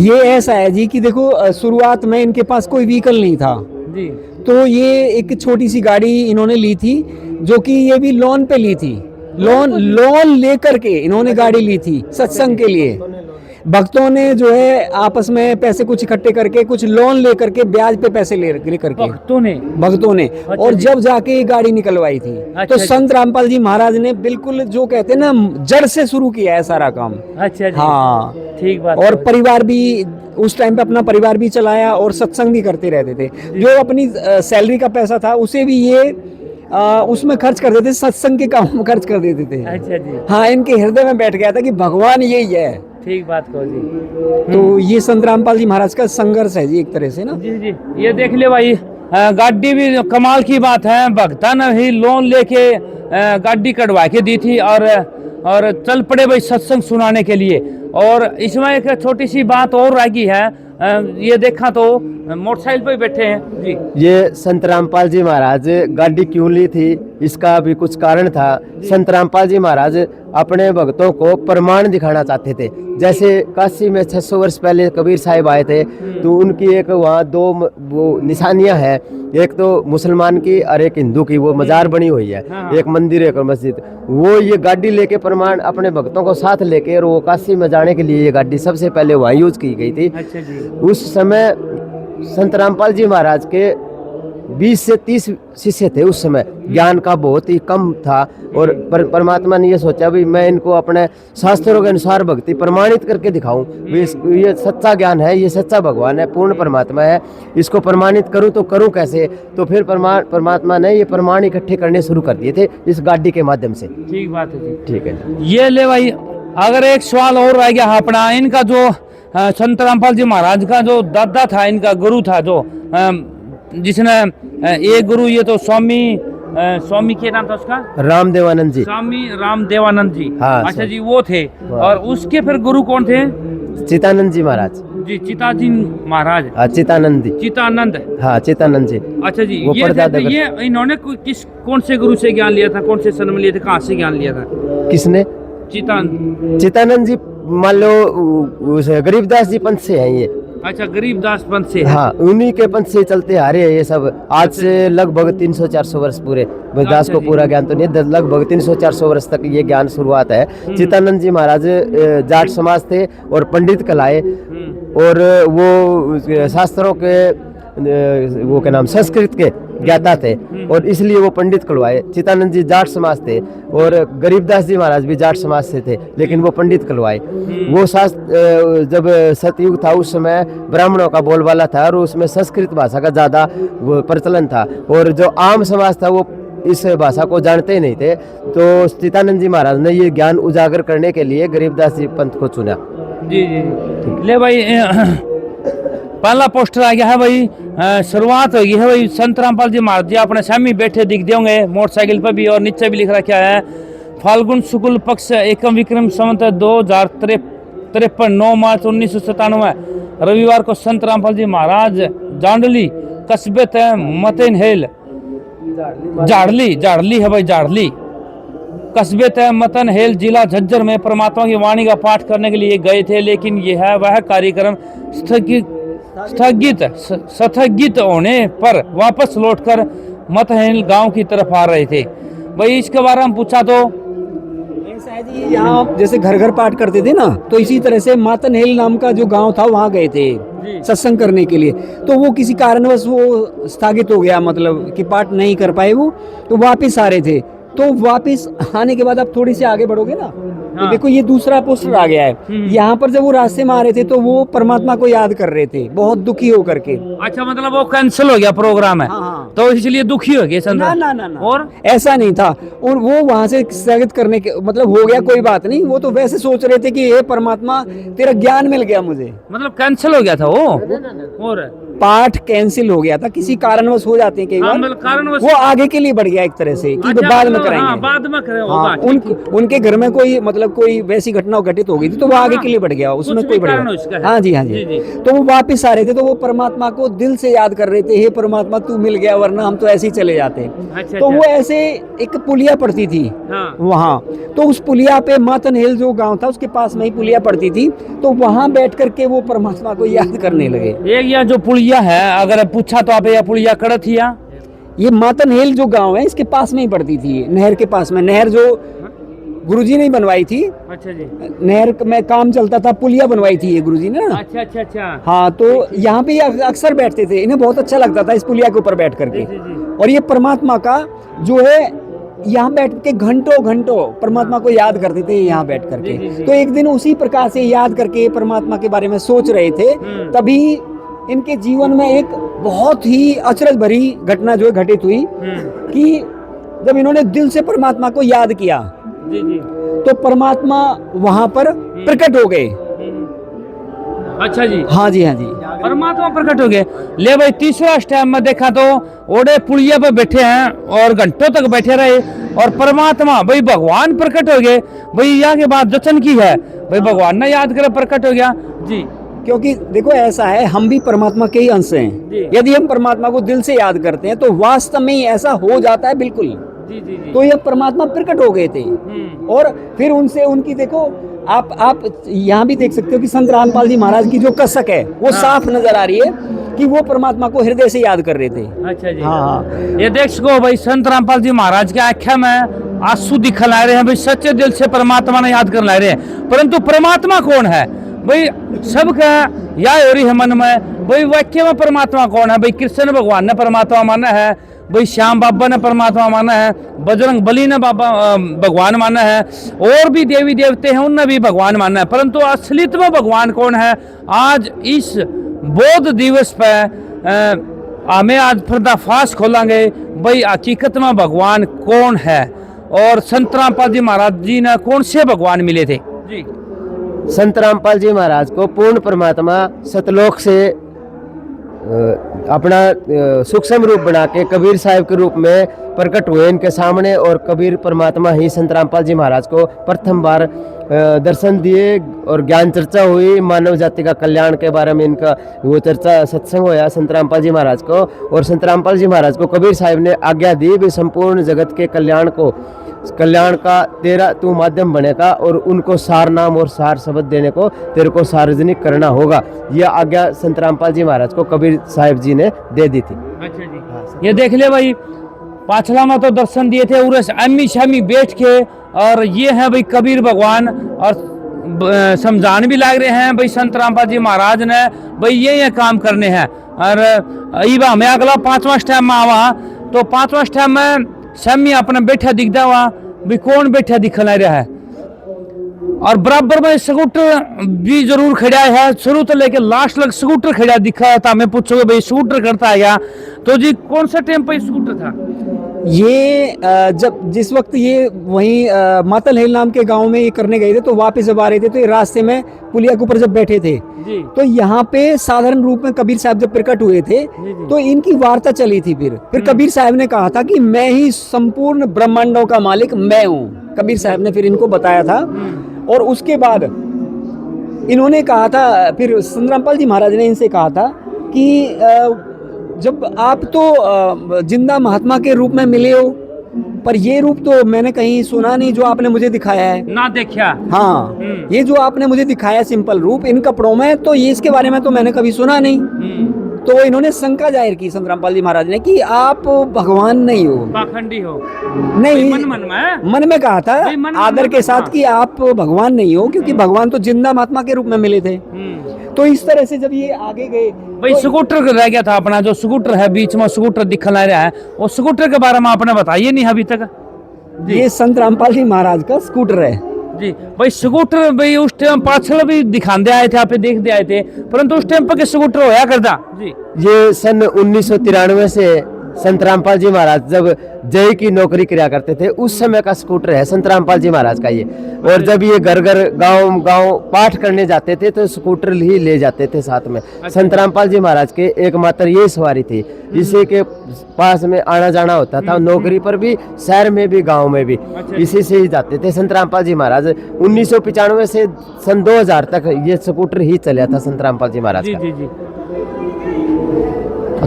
ये ऐसा है जी कि देखो शुरुआत में इनके पास कोई व्हीकल नहीं था जी, तो ये एक छोटी सी गाड़ी इन्होंने ली थी, जो कि ये भी लोन पे ली थी। लोन लेकर के इन्होंने गाड़ी ली थी सत्संग के लिए। भक्तों ने जो है आपस में पैसे कुछ इकट्ठे करके कुछ लोन लेकर के ब्याज पे पैसे ले करके भक्तों ने और जब जाके ये गाड़ी निकलवाई थी। तो संत रामपाल जी महाराज ने बिल्कुल जो कहते हैं ना जड़ से शुरू किया है सारा काम। अच्छा जी, हाँ ठीक बात। और परिवार भी उस टाइम पे अपना परिवार भी चलाया और सत्संग भी करते रहते थे। जो अपनी सैलरी का पैसा था उसे भी ये उसमें खर्च कर देते, सत्संग के काम में खर्च कर देते थे। अच्छा जी, हाँ, इनके हृदय में बैठ गया था कि भगवान यही है। ठीक बात कहो जी। तो ये संत रामपाल जी महाराज का संघर्ष है जी एक तरह से ना। जी जी, ये देख ले भाई गाड़ी भी कमाल की बात है, भक्ता ने ही लोन लेके गाड़ी कटवा के दी थी और चल पड़े भाई सत्संग सुनाने के लिए। और इसमें एक छोटी सी बात और रह गई है, ये देखा तो मोटरसाइकिल पे बैठे हैं जी। ये संत रामपाल जी महाराज गाड़ी क्यों ली थी, इसका भी कुछ कारण था। संत रामपाल जी महाराज अपने भक्तों को प्रमाण दिखाना चाहते थे। जैसे काशी में 600 वर्ष पहले कबीर साहिब आए थे, तो उनकी एक वहाँ दो वो निशानियां हैं, एक तो मुसलमान की और एक हिंदू की, वो मजार बनी हुई है, एक मंदिर एक मस्जिद। वो ये गाड़ी लेके प्रमाण अपने भक्तों को साथ लेके और वो काशी में जाने के लिए ये गाड़ी सबसे पहले वहाँ यूज की गई थी। अच्छा जी। उस समय संत रामपाल जी महाराज के 20 से 30 शिष्य थे। उस समय ज्ञान का बहुत ही कम था और परमात्मा ने ये सोचा भी मैं इनको अपने शास्त्रों के अनुसार भक्ति प्रमाणित करके दिखाऊं। ये सच्चा ज्ञान है, ये सच्चा भगवान है, पूर्ण परमात्मा है, इसको प्रमाणित करूं तो करूं कैसे। तो फिर परमात्मा ने ये प्रमाण इकट्ठे करने शुरू कर दिए थे इस गाड़ी के माध्यम से। ठीक बात है जी, ठीक है। ये ले भाई अगर एक सवाल और रह गया अपना, इनका जो संत रामपाल जी महाराज का जो दादा था, इनका गुरु था जो जिसने एक गुरु, ये तो स्वामी के नाम था उसका रामदेवानंद जी, स्वामी रामदेवानंद जी। हाँ, अच्छा जी, वो थे। और उसके फिर गुरु कौन थे? चितानंद जी महाराज जी, चिताजी महाराज। हाँ, चितानंद जी, चितानंद। हाँ चितानंद जी। अच्छा जी, वो ये इन्होंने कौन से गुरु से ज्ञान लिया था, कौन से जन्म लिए थे, कहाँ से ज्ञान लिया था? किसने? चितानंद जी मान लो गरीबदास जी पंथ से हैं ये। अच्छा, गरीबदास पंथ से। हाँ, उन्हीं के पंथ से चलते आ रहे हैं ये सब। आज से लगभग 300-400 वर्ष पूरे, दास को पूरा ज्ञान तो नहीं, लगभग 300-400 वर्ष तक ये ज्ञान शुरुआत है। चितानंद जी महाराज जाट समाज थे और पंडित कहलाए और वो शास्त्रों के वो क्या नाम संस्कृत के ज्ञाता थे और इसलिए वो पंडित कहलवाए। चितानंद जी जाट समाज थे और गरीबदास जी महाराज भी जाट समाज से थे, लेकिन वो पंडित कहलवाए। वो शास्त्र जब सतयुग था उस समय ब्राह्मणों का बोलबाला था और उसमें संस्कृत भाषा का ज़्यादा प्रचलन था और जो आम समाज था वो इस भाषा को जानते ही नहीं थे। तो चितानंद जी महाराज ने ये ज्ञान उजागर करने के लिए गरीबदास जी पंथ को चुना। जी जी ले भाई पहला पोस्टर आ गया है भाई, शुरुआत हो गई है भाई। संत रामपाल जी महाराज जी अपने सामने बैठे दिख होंगे मोटरसाइकिल पर भी, और नीचे भी लिख रखा है फाल्गुन शुक्ल पक्ष एकम विक्रम संवत 2053 9 मार्च 1997 रविवार को संत रामपाल जी महाराज जांडली कस्बे तय मतनहेल जाड़ली है भाई, जाड़ली कस्बे तय मतनहेल जिला झज्जर में परमात्मा की वाणी का पाठ करने के लिए गए थे, लेकिन यह है वह कार्यक्रम स्थगित होने पर वापस लौटकर मतनहेल गांव की तरफ आ रहे थे। भाई इसके बारे में पूछा तो ऐसा है जी, यहाँ जैसे घर घर पाठ करते थे ना, तो इसी तरह से मातनहेल नाम का जो गांव था वहाँ गए थे सत्संग करने के लिए। तो वो किसी कारणवश वो स्थगित हो गया, मतलब कि पाठ नहीं कर पाए वो, तो वापिस आ रहे थे। तो वापिस आने के बाद आप थोड़ी सी आगे बढ़ोगे ना, तो देखो ये दूसरा पोस्टर आ गया है। यहाँ पर जब वो रास्ते में आ रहे थे तो वो परमात्मा को याद कर रहे थे, बहुत दुखी होकर के। अच्छा, मतलब वो कैंसिल हो गया प्रोग्राम है। हाँ। तो इसलिए दुखी हो गए संत? ना। और ऐसा नहीं था, और वो वहां से स्थगित करने के मतलब हो गया, कोई बात नहीं। वो तो वैसे सोच रहे थे कि हे परमात्मा तेरा ज्ञान मिल गया मुझे, मतलब कैंसिल हो गया था वो। और पाठ कैंसिल हो गया था, किसी कारणवश हो जाते हैं कई बार, मतलब कारणवश वो आगे के लिए बढ़ गया एक तरह से कि अच्छा, बाद में मतलब, करेंगे। हाँ, बाद में करें हाँ, उनके घर में कोई मतलब कोई वैसी घटना घटित हो गई थी, तो वो आगे के लिए बढ़ गया, उसमें कोई बढ़ गया। हाँ जी। जी। तो वो वापस आ रहे थे, तो वो परमात्मा को दिल से याद कर रहे थे, हे परमात्मा तू मिल गया, वरना हम तो ऐसे ही चले जाते। तो वो ऐसे एक पुलिया पड़ती थी वहाँ, तो उस पुलिया पे मातनहेल जो गांव था उसके पास में ही पुलिया पड़ती थी, तो वहाँ बैठ करके वो परमात्मा को याद करने लगे। ये जो पुलिया है, अगर पूछा तो आप यह पुलिया कड़ा थी या? ये मातनहेल जो गांव है इसके पास में ही पड़ती थी, नहर के पास में। नहर जो गुरुजी ने बनवाई थी। अच्छा जी। नहर में काम चलता था, पुलिया बनवाई थी ये गुरुजी ने ना। अच्छा। हाँ, तो यहाँ पे अक्सर बैठते थे, इन्हें बहुत अच्छा लगता था इस पुलिया के ऊपर बैठ करके। और ये परमात्मा का जो है यहाँ बैठ के घंटों परमात्मा को याद करते थे यहाँ बैठ करके। तो एक दिन उसी प्रकार से याद करके परमात्मा के बारे में सोच रहे थे, तभी इनके जीवन में एक बहुत ही अचरज भरी घटना जो घटित हुई कि जब इन्होंने दिल से परमात्मा को याद किया तो परमात्मा वहां पर प्रकट हो गए। अच्छा जी। हाँ जी। परमात्मा प्रकट हो गए। ले भाई तीसरा स्टेप में देखा तो ओडे पुलिया पे बैठे हैं और घंटों तक बैठे रहे और परमात्मा भाई भगवान प्रकट हो गए। भाई यहाँ के बाद जचन की है भाई, भगवान ने याद करे प्रकट हो गया जी। क्योंकि देखो ऐसा है, हम भी परमात्मा के ही अंश हैं। यदि हम परमात्मा को दिल से याद करते हैं तो वास्तव में ही ऐसा हो जाता है बिल्कुल। जी। तो ये परमात्मा प्रकट हो गए थे और फिर उनसे उनकी देखो आप यहाँ भी देख सकते हो कि संत रामपाल जी महाराज की जो कसक है वो साफ नजर आ रही है कि वो परमात्मा को हृदय से याद कर रहे थे। अच्छा जी। हाँ। ये देख सको भाई, संत रामपाल जी महाराज के आंखें में आंसू दिखा ला रहे हैं भाई, सच्चे दिल से परमात्मा ने याद कर ला रहे हैं। परंतु परमात्मा कौन है भाई? सबका यह हो रही है मन में भाई, वाक्य में परमात्मा कौन है भाई? कृष्ण भगवान ने परमात्मा माना है भाई, श्याम बाबा ने परमात्मा माना है, बजरंग बली ने बाबा भगवान माना है, और भी देवी देवते हैं उनने भी भगवान माना है। परंतु असलियत में भगवान कौन है? आज इस बौद्ध दिवस पर हमें आज पर्दाफाश खोलेंगे भाई, हकीकत में भगवान कौन है और संत रामपाल जी महाराज जी ने कौन से भगवान मिले थे जी। संत रामपाल जी महाराज को पूर्ण परमात्मा सतलोक से अपना सूक्ष्म रूप बना के कबीर साहब के रूप में प्रकट हुए इनके सामने, और कबीर परमात्मा ही संत रामपाल जी महाराज को प्रथम बार दर्शन दिए और ज्ञान चर्चा हुई। मानव जाति का कल्याण के बारे में इनका वो चर्चा सत्संग होया संत रामपाल जी महाराज को, और संत रामपाल जी महाराज को कबीर साहब ने आज्ञा दी भी संपूर्ण जगत के कल्याण का तेरा तू माध्यम बनेगा और उनको सार नाम और सार शब्द देने को तेरे को सार्वजनिक करना होगा। यह आज्ञा संत रामपाल जी महाराज को कबीर साहिब जी ने दे दी थी। अच्छा जी। ये देख ले भाई, पाछला में तो दर्शन दिए थे उरस अम्मी शामी बैठ के, और ये है भाई कबीर भगवान और समझान भी लाग रहे हैं भाई संत रामपाल जी महाराज ने भाई ये काम करने हैं। और इबा हमें अगला 5वां स्टेप में आवा तो 5वां स्टेप में समी अपना बैठा दिखता हुआ भी कौन बैठा दिखला रहा है। और बराबर में स्कूटर भी जरूर खड़ा है, शुरू तो लेके लास्ट लग स्कूटर खड़ा दिखा है। तो हमें पूछोगे भाई स्कूटर करता है क्या, तो जी कौन सा टाइम पे स्कूटर था ये जब जिस वक्त ये वहीं मातल हेल नाम के गांव में ये करने गए थे, तो वापस जब आ रहे थे तो ये रास्ते में पुलिया के ऊपर जब बैठे थे जी। तो यहाँ पे साधारण रूप में कबीर साहब जब प्रकट हुए थे तो इनकी वार्ता चली थी। फिर कबीर साहब ने कहा था कि मैं ही संपूर्ण ब्रह्मांडों का मालिक मैं हूँ। कबीर साहब ने फिर इनको बताया था। और उसके बाद इन्होंने कहा था, फिर संत रामपाल जी महाराज ने इनसे कहा था कि जब आप तो जिंदा महात्मा के रूप में मिले हो, पर ये रूप तो मैंने कहीं सुना नहीं जो आपने मुझे दिखाया है ना देखा। हाँ, ये जो आपने मुझे दिखाया सिंपल रूप इन कपड़ों में, तो ये इसके बारे में तो मैंने कभी सुना नहीं। तो इन्होंने शंका जाहिर की संत रामपाल जी महाराज ने कि आप भगवान नहीं हो, पाखंडी हो। नहीं मन में कहा था मन आदर के साथ कि आप भगवान नहीं हो, क्योंकि भगवान तो जिंदा महात्मा के रूप में मिले थे। तो इस तरह से जब ये आगे गए भाई तो स्कूटर रह गया था अपना, जो स्कूटर है बीच में स्कूटर दिखला रहा है, वो स्कूटर के बारे में आपने बताइए नहीं अभी तक। ये संत रामपाल जी महाराज का स्कूटर है जी। भाई स्कूटर भाई उस टाइम पाछल भी दिखाते आए थे, आप देख दे आए थे, परंतु उस टाइम पर स्कूटर होया करता जी। ये सन 1993 से संत रामपाल जी महाराज जब जय की नौकरी किया करते थे उस समय का स्कूटर है संत रामपाल जी महाराज का ये। और जब ये घर घर गांव गांव पाठ करने जाते थे तो स्कूटर ही ले जाते थे साथ में। संत रामपाल जी महाराज के एकमात्र ये सवारी थी, इसी के पास में आना जाना होता था, नौकरी पर भी, शहर में भी, गांव में भी, इसी से ही जाते थे संत रामपाल जी महाराज। 1995 से सन 2000 तक ये स्कूटर ही चला था संत रामपाल जी महाराज का। जी जी।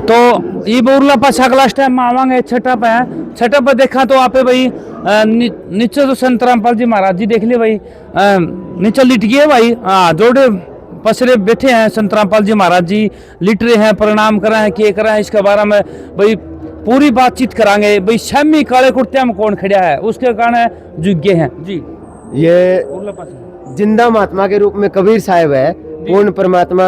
तो ये बोरला पास अगला स्टेप में आवांगे छठा पे है। छठा पे देखा तो आप भाई नीचे तो संत रामपाल जी महाराज जी देख लिए भाई, नीचे लिट गए भाई, जोड़े पसरे बैठे हैं संत रामपाल जी महाराज जी, लिट रहे हैं, प्रणाम कर रहे हैं, क्या कर रहे हैं, इसके बारे में भाई पूरी बातचीत करांगे। भाई शमी काले कुर्ते में कौन खड़ा है, उसके कारण जुगे हैं जी। ये जिंदा महात्मा के रूप में कबीर साहब है, पूर्ण परमात्मा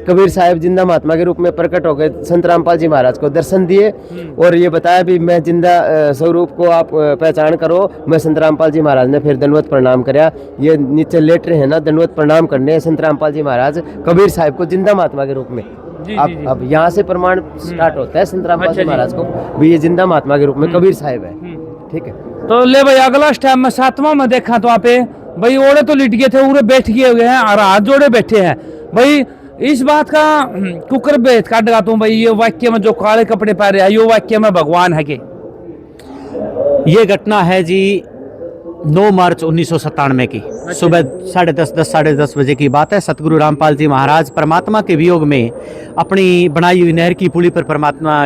कबीर साहब जिंदा महात्मा के रूप में प्रकट हो गए, संत रामपाल जी महाराज को दर्शन दिए और ये बताया भी मैं जिंदा स्वरूप को आप पहचान करो। मैं संत रामपाल जी महाराज ने फिर दंडवत प्रणाम कराया। ये नीचे लेट रहे हैं ना, दंडवत प्रणाम करने संत रामपाल जी महाराज कबीर साहब को जिंदा महात्मा के रूप में। अब यहाँ से प्रमाण स्टार्ट होता है संत रामपाल जी महाराज को भी ये जिंदा महात्मा के रूप में कबीर साहब है। ठीक है, तो ले भाई अगला स्टेप में 7वां में देखा तो आप भाई ओड़े तो लिट गए थे, उड़े बैठ गए हुए हैं और हाथ जोड़े बैठे हैं। भाई इस बात का कुकर बेच काट लगा तुम भाई, ये वाक्य में जो काले कपड़े पहने हैं ये वाक्य में भगवान है के? ये घटना है जी 9 मार्च 1997 की सुबह 10:30 साढ़े 10 बजे की बात है। सतगुरु रामपाल जी महाराज परमात्मा के वियोग में अपनी बनाई हुई नहर की पुली पर परमात्मा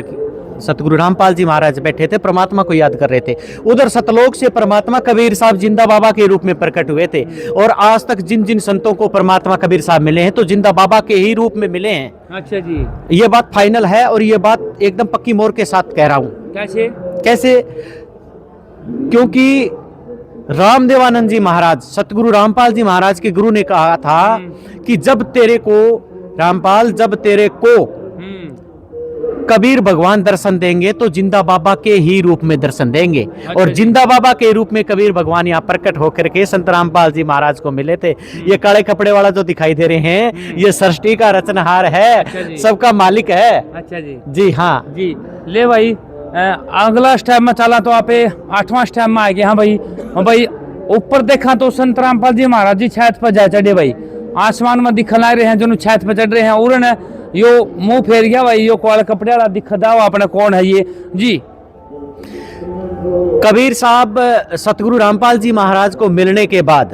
सतगुरु रामपाल जी महाराज बैठे थे, परमात्मा को याद कर रहे थे। उधर सतलोक से परमात्मा कबीर साहब जिंदा बाबा के रूप में प्रकट हुए थे। और आज तक जिन जिन संतों को परमात्मा कबीर साहब मिले हैं तो जिंदा बाबा के ही रूप में मिले हैं। अच्छा जी, ये बात फाइनल है और ये बात एकदम पक्की मोहर के साथ कह रहा हूँ। कैसे? क्योंकि रामदेवानंद जी महाराज सतगुरु रामपाल जी महाराज के गुरु ने कहा था कि जब तेरे को रामपाल, जब तेरे को कबीर भगवान दर्शन देंगे तो जिंदा बाबा के ही रूप में दर्शन देंगे। और जिंदा बाबा के रूप में कबीर भगवान यहाँ प्रकट होकर के संत रामपाल जी महाराज को मिले थे। ये काले कपड़े वाला जो दिखाई दे रहे हैं ये सृष्टि का रचनहार है, सबका मालिक है। अच्छा जी, जी हाँ जी। ले भाई अगला स्टेप में चला तो आप 8वां स्टेप में आ गए। हाँ भाई ऊपर देखा तो संत रामपाल जी महाराज जी छत पर जा चढ़े भाई, आसमान में दिखला रहे हैं, जो छत पर चढ़ रहे हैं। उड़न यो मुंह फेर गया भाई, यो काले कपड़े वाला दिखदा अपने कौन है ये जी? कबीर साहब सतगुरु रामपाल जी महाराज को मिलने के बाद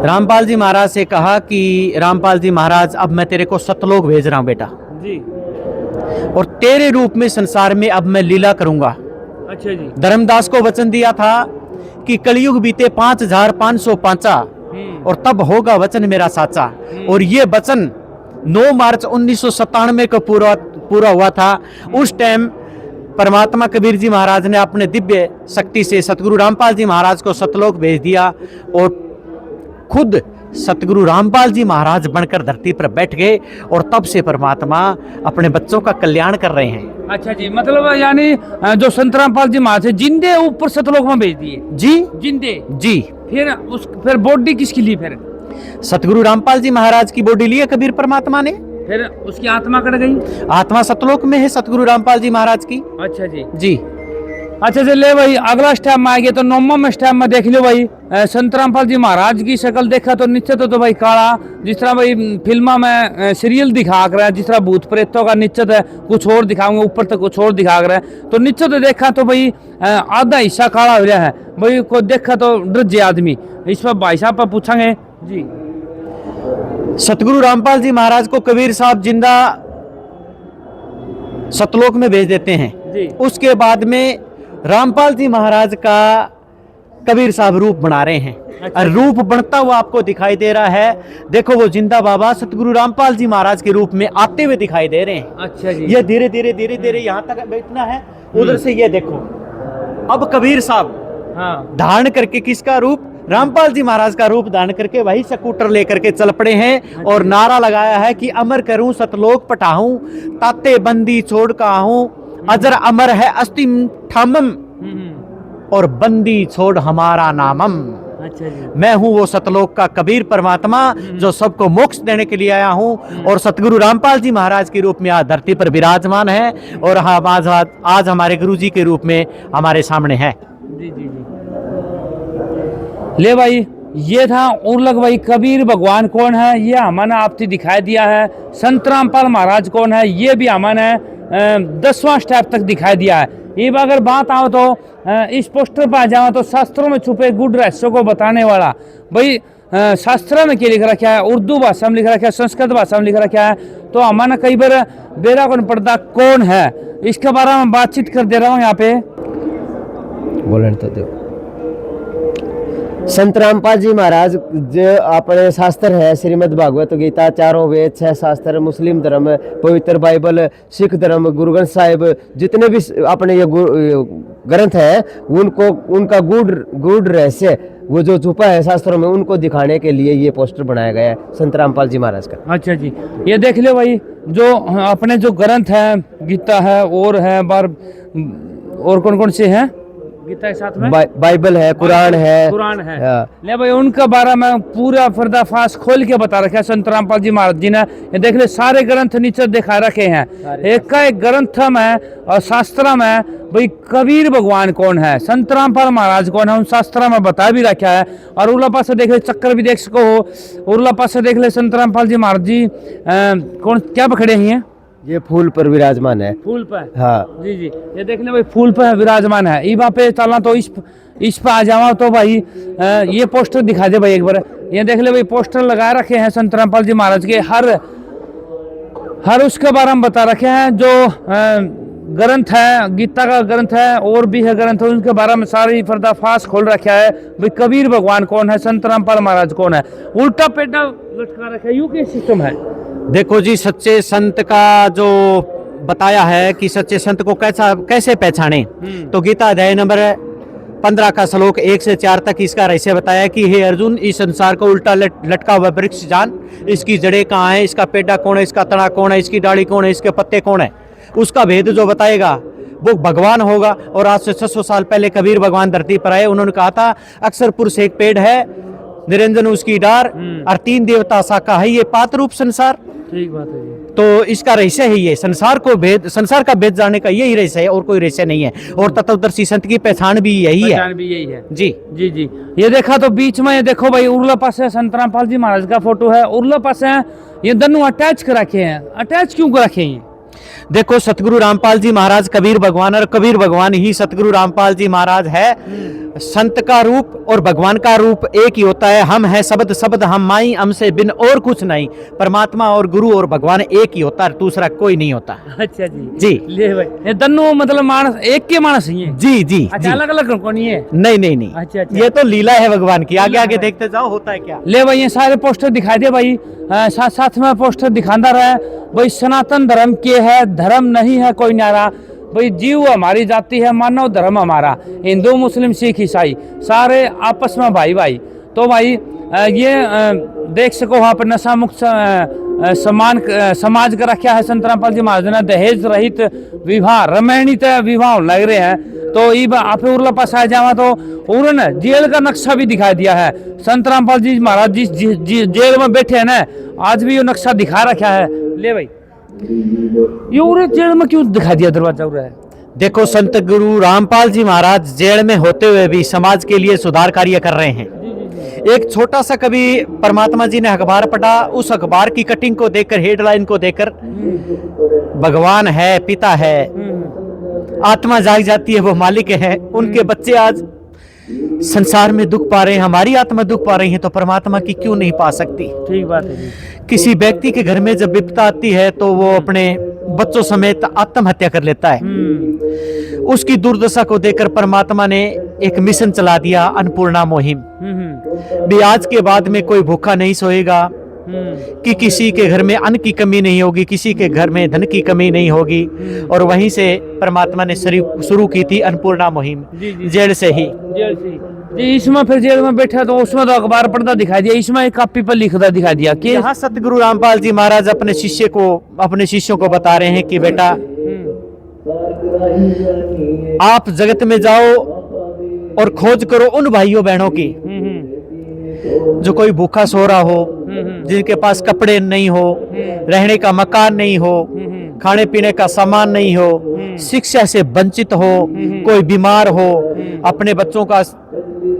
रामपाल जी महाराज से कहा कि रामपाल जी महाराज अब मैं तेरे को सतलोक भेज रहा हूं बेटा जी, और तेरे रूप में संसार में अब मैं लीला करूंगा। अच्छा जी। धर्मदास को वचन दिया था कि कलयुग बीते 5505 और तब होगा वचन मेरा साचा। और ये वचन 9 मार्च 1997 को पूरा हुआ था। उस टाइम परमात्मा कबीर जी महाराज ने अपने दिव्य शक्ति से सतगुरु रामपाल जी महाराज को सतलोक भेज दिया और खुद सतगुरु रामपाल जी महाराज बनकर धरती पर बैठ गए और तब से परमात्मा अपने बच्चों का कल्याण कर रहे हैं। अच्छा जी, मतलब यानी जो संत रामपाल जी महाराज है जिंदे ऊपर सतलोक में भेज दिए जी जिंदे, जी। फिर बॉडी किसकी ली? फिर सतगुरु रामपाल जी महाराज की बॉडी ली है कबीर परमात्मा ने, फिर उसकी आत्मा कट गई। आत्मा सतलोक में है सतगुरु रामपाल जी महाराज की। अच्छा जी जी। अच्छा चले भाई, अगला स्टेप में आ गया तो 9वां स्टेप में देख लो भाई, संत रामपाल जी महाराज की शक्ल देखा तो नीचे तो भाई काला, जिस तरह भाई फिल्मा में सीरियल दिखा कर रहा है, जिस तरह भूत प्रेतों का नीचे तो कुछ और दिखाऊंगे, ऊपर तो कुछ और दिखा रहा है, तो नीचे तो देखा तो भाई आधा हिस्सा काला हो रहा है भाई, को देखा तो डर जे आदमी। इस पर भाई साहब पर पूछेंगे जी। सतगुरु रामपाल जी महाराज को कबीर साहब जिंदा सतलोक में भेज देते हैं जी। उसके बाद में रामपाल जी महाराज का कबीर साहब रूप बना रहे हैं। और रूप बनता हुआ आपको दिखाई दे रहा है, देखो वो जिंदा बाबा सतगुरु रामपाल जी महाराज के रूप में आते हुए दिखाई दे रहे हैं। अच्छा जी। ये धीरे धीरे धीरे धीरे यहाँ तक बैठना है, उधर से ये देखो अब कबीर साहब हाँ धारण करके किसका रूप, रामपाल जी महाराज का रूप धारण करके वही स्कूटर लेकर के चल पड़े हैं और नारा लगाया है कि अमर करूं सतलोक पठाऊं, ताते बंदी छोड़ का हूं, अजर अमर है अस्ति ठामम और बंदी छोड़ हमारा नामम। अच्छा जी। मैं हूं वो सतलोक का कबीर परमात्मा जो सबको मोक्ष देने के लिए आया हूं और सतगुरु रामपाल जी महाराज के रूप में आज धरती पर विराजमान है और हम आज हमारे गुरु जी के रूप में हमारे सामने है। जी जी जी। ले भाई, ये था उर्लक भाई कबीर भगवान कौन है ये हमने आपसे दिखाई दिया है। संत रामपाल महाराज कौन है ये भी हमने 10वां स्टेप तक दिखाई दिया है। ये अगर बात आओ तो इस पोस्टर पर आ जाओ तो शास्त्रों में छुपे गुड रहस्यों को बताने वाला भाई, शास्त्र में क्या लिख रखा है, उर्दू भाषा में लिख रखा है, संस्कृत भाषा में लिख रखा है, तो हमारा कई बार बेरा कौन पड़ता कौन है इसके बारे में बातचीत कर दे रहा हूँ यहाँ पे। बोलन तो दो। संत रामपाल जी महाराज जो अपने शास्त्र है श्रीमद् भागवत गीता, चारों वेद, 6 शास्त्र, मुस्लिम धर्म, पवित्र बाइबल, सिख धर्म, गुरु ग्रंथ साहिब, जितने भी अपने ये ग्रंथ है उनको उनका गूढ़ रहस्य वो जो छुपा है शास्त्रों में उनको दिखाने के लिए ये पोस्टर बनाया गया है संत रामपाल जी महाराज का। अच्छा जी, ये देख लो भाई, जो अपने जो ग्रंथ है गीता है और है बार और कौन कौन से हैं गीता के साथ में बाइबल है, कुरान है, ले भाई उनका बारे में पूरा पर्दाफाश खोल के बता रखा है संत रामपाल जी महाराज जी ने। ये देख ले सारे ग्रंथ नीचे दिखा रखे हैं, एक का एक ग्रंथ में और शास्त्र में भाई कबीर भगवान कौन है, संत रामपाल महाराज कौन है, उन शास्त्र में बता भी रखा है। और उर्ला पास देख ले चक्कर भी देख सको हो, उर्ला पास देख ले संत रामपाल जी महाराज जी कौन क्या पकड़े हैं, ये फूल पर विराजमान है, फूल पर। हाँ जी जी, ये देख ले भाई फूल पर विराजमान है। ई पे चलना तो इस पे आ जाओ तो भाई ये पोस्टर दिखा दे भाई एक बार। ये देख ले भाई पोस्टर लगा रखे हैं संत रामपाल जी महाराज के, हर उसके बारे में बता रखे हैं। जो ग्रंथ है गीता का ग्रंथ है और भी है ग्रंथ, उनके बारे में सारी पर्दाफाश खोल रखा है भाई कबीर भगवान कौन है, संत रामपाल महाराज कौन है। उल्टा पेटा लटका रखा है, यू के सिस्टम है। देखो जी, सच्चे संत का जो बताया है कि सच्चे संत को कैसे पहचाने, तो गीता अध्याय नंबर 15 का श्लोक 1 से 4 तक इसका रहस्य बताया कि हे अर्जुन, इस संसार को उल्टा लटका हुआ वृक्ष जान, इसकी जड़ें कहाँ है, इसका पेड़ा कौन है, इसका तना कौन है, इसकी डाली कौन है, इसके पत्ते कौन है, उसका भेद जो बताएगा वो भगवान होगा। और आज से 600 साल पहले कबीर भगवान धरती पर आए, उन्होंने कहा था अक्सर पुरुष एक पेड़ है, निरंजन उसकी डार और 3 देवता शाखा है, ये पात रूप संसार। ठीक बात है जी। तो इसका रहस्य ही है, संसार का भेद जानने का यही रहस्य है और कोई रहस्य नहीं है। और तत्वदर्शी संत की पहचान भी यही है जी जी जी। ये देखा तो बीच में ये देखो भाई उर्ला पास है संत रामपाल जी महाराज का फोटो है, उर्ला पास है ये दोनों अटैच कर रखे हैं। अटैच क्यों कर रखे हैं? देखो, सतगुरु रामपाल जी महाराज कबीर भगवान और कबीर भगवान ही सतगुरु रामपाल जी महाराज है। संत का रूप और भगवान का रूप एक ही होता है। हम है शब्द शब्द हम माई, हमसे बिन और कुछ नहीं। परमात्मा और गुरु और भगवान एक ही होता है, दूसरा कोई नहीं होता। अच्छा जी जी। ले भाई, ये दोनों मतलब मानस एक के मानस ही है। जी जी। अच्छा, अलग अलग कौन है? नहीं। अच्छा। ये तो लीला है भगवान की, आगे आगे देखते जाओ होता है क्या। ले भाई, ये सारे पोस्टर दिखा दे भाई, साथ साथ में पोस्टर दिखाता रहे भाई। सनातन धर्म के है, धर्म नहीं है कोई न्यारा भाई। जीव हमारी जाति है, मानव धर्म हमारा। हिंदू मुस्लिम सिख ईसाई सारे आपस में भाई भाई। तो भाई देख सको वहाँ पर नशा मुक्त समाज का रखा है संत रामपाल जी महाराज ने दहेज रहित विवाह रमणीत विवाह लग रहे हैं। तो ये आप उर्ला पास आ जावा तो उन्होंने जेल का नक्शा भी दिखा दिया है। संत रामपाल जी महाराज जिस जेल में बैठे हैं ना, आज भी ये नक्शा दिखा रखा है। ले भाई ये उरे जेल में क्यों दिखा दिया दरवाजा उरे है? देखो, संत गुरु रामपाल जी महाराज जेल में होते हुए भी समाज के लिए सुधार कार्य कर रहे हैं। एक छोटा सा कभी परमात्मा जी ने अखबार पढ़ा, उस अखबार की कटिंग को देखकर, हेडलाइन को देखकर भगवान है, पिता है, आत्मा जाग जाती है, वो मालिक है। उनके बच्चे आज संसार में दुख पा रहे हैं, हमारी आत्मा दुख पा रही है, तो परमात्मा की क्यों नहीं पा सकती? ठीक बात है जी। किसी व्यक्ति के घर में जब विपदा आती है तो वो अपने बच्चों समेत आत्महत्या कर लेता है। उसकी दुर्दशा को देखकर परमात्मा ने एक मिशन चला दिया, अन्नपूर्णा मुहिम। भी आज के बाद में कोई भूखा नहीं सोएगा, कि किसी के घर में अन्न की कमी नहीं होगी, किसी के घर में धन की कमी नहीं होगी। और वहीं से परमात्मा ने शुरू की थी अन्नपूर्णा मुहिम, जेल से ही। जी इसमें फिर जेल में बैठा तो उसमें तो अखबार पढ़ता दिखाई दिया, इसमें एक कॉपी पर लिखता दिखाई दिया कि यहाँ सतगुरु रामपाल जी महाराज अपने शिष्यों को बता रहे हैं कि बेटा, आप जगत में जाओ और खोज करो उन भाइयों बहनों की जो कोई भूखा सो रहा हो, जिनके पास कपड़े नहीं हो, रहने का मकान नहीं हो, खाने पीने का सामान नहीं हो, शिक्षा से वंचित हो, कोई बीमार हो। अपने बच्चों का